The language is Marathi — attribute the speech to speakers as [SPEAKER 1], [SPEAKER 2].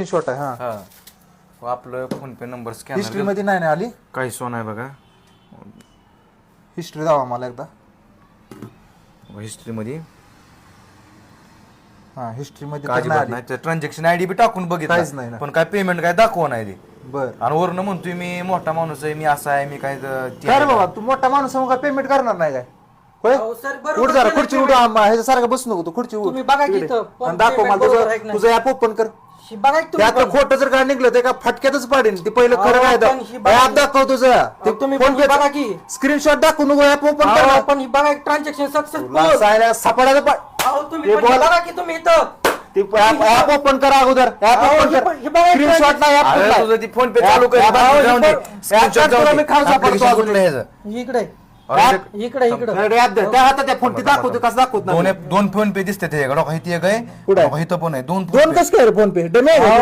[SPEAKER 1] स्क्रीनशॉट आहे. हा
[SPEAKER 2] हा आपलं फोन पे नंबर
[SPEAKER 1] हिस्ट्री
[SPEAKER 2] स्कॅनर
[SPEAKER 1] मध्ये नाही ना आली.
[SPEAKER 2] काही सोन आहे बघा
[SPEAKER 1] हिस्ट्री दावा मला एकदा.
[SPEAKER 2] हिस्ट्री मध्ये
[SPEAKER 1] हा हिस्ट्री मध्ये
[SPEAKER 2] काय
[SPEAKER 1] तर नाही
[SPEAKER 2] नाही
[SPEAKER 1] आली.
[SPEAKER 2] ट्रान्झॅक्शन आयडी बी टाकून
[SPEAKER 1] काहीच नाही
[SPEAKER 2] बघितलं
[SPEAKER 1] ना.
[SPEAKER 2] पण काय पेमेंट काय दाखवा नाही ते.
[SPEAKER 1] बर
[SPEAKER 2] आणि वरनं म्हणतोय मी मोठा माणूस आहे मी असा आहे मी काय
[SPEAKER 1] काय रे बाबा तू मोठा माणूस आहे, मग काय पेमेंट करणार नाही काय होय.
[SPEAKER 3] अहो, सर, बरोबर
[SPEAKER 1] उठ जरा
[SPEAKER 3] केलं
[SPEAKER 1] खुर्ची उठ
[SPEAKER 3] payment.
[SPEAKER 1] ह्याच्यासारखं बसू नको तू खुर्ची उठ
[SPEAKER 3] तुम्ही बघा की
[SPEAKER 1] इकडे.
[SPEAKER 3] इथं, पण
[SPEAKER 1] आणि दाखव
[SPEAKER 3] payment
[SPEAKER 1] मला
[SPEAKER 3] बरोबर आहे की
[SPEAKER 1] तुझं
[SPEAKER 3] नाही?
[SPEAKER 1] ऍप ओपन कर.
[SPEAKER 3] ही बघा की तुम्ही
[SPEAKER 1] त्यात
[SPEAKER 3] पण.
[SPEAKER 1] खोटं जर काय निघलं ते का फटक्यातच पाडेन. ते पहिलं
[SPEAKER 3] अहो,
[SPEAKER 1] खरं काय
[SPEAKER 3] पण ही बघा
[SPEAKER 1] ऍप दाखव तुझं
[SPEAKER 3] अहो, तुम्ही पण हे बघा की.
[SPEAKER 1] स्क्रीनशॉट दाखवू नको ऍप ओपन
[SPEAKER 3] अहो,
[SPEAKER 1] कर.
[SPEAKER 3] पण ही बघा ट्रान्झॅक्शन सक्सेसफुल.
[SPEAKER 1] सापडायचं
[SPEAKER 3] अहो तुम्ही
[SPEAKER 1] हे
[SPEAKER 3] पण हे
[SPEAKER 1] बोल.
[SPEAKER 3] बघा की तुम्ही इथं.
[SPEAKER 1] ऍप ओपन कर अगोदर. ऍप
[SPEAKER 3] अहो,
[SPEAKER 1] ओपन
[SPEAKER 3] हे
[SPEAKER 1] कर.
[SPEAKER 3] हे बघा
[SPEAKER 1] स्क्रीनशॉट नाही ऍप
[SPEAKER 2] अरे तुझं ती फोन पे चालू कर
[SPEAKER 1] अहो,
[SPEAKER 2] बाकी जाऊन दे.
[SPEAKER 1] हे पण-
[SPEAKER 2] Screenshot
[SPEAKER 1] ऍप
[SPEAKER 2] जाऊन
[SPEAKER 1] तुला
[SPEAKER 2] दे.
[SPEAKER 1] मी खाल सापडतो
[SPEAKER 2] Application
[SPEAKER 1] अजून.
[SPEAKER 2] कुठलं आहे ह्याचं?
[SPEAKER 3] इकडे
[SPEAKER 2] अरे
[SPEAKER 3] इकडे इकडे
[SPEAKER 1] त्या हातात त्या फोन ते दाखवतो कसं दाखवत
[SPEAKER 2] दोन
[SPEAKER 1] नाही.
[SPEAKER 2] दोन फोन पे दिसते त्याच्याकडे इथे एक आहे
[SPEAKER 1] कुठं आहे?
[SPEAKER 2] बघा, इथं पण आहे दोन
[SPEAKER 1] दोन कसं काय फोन पे डमे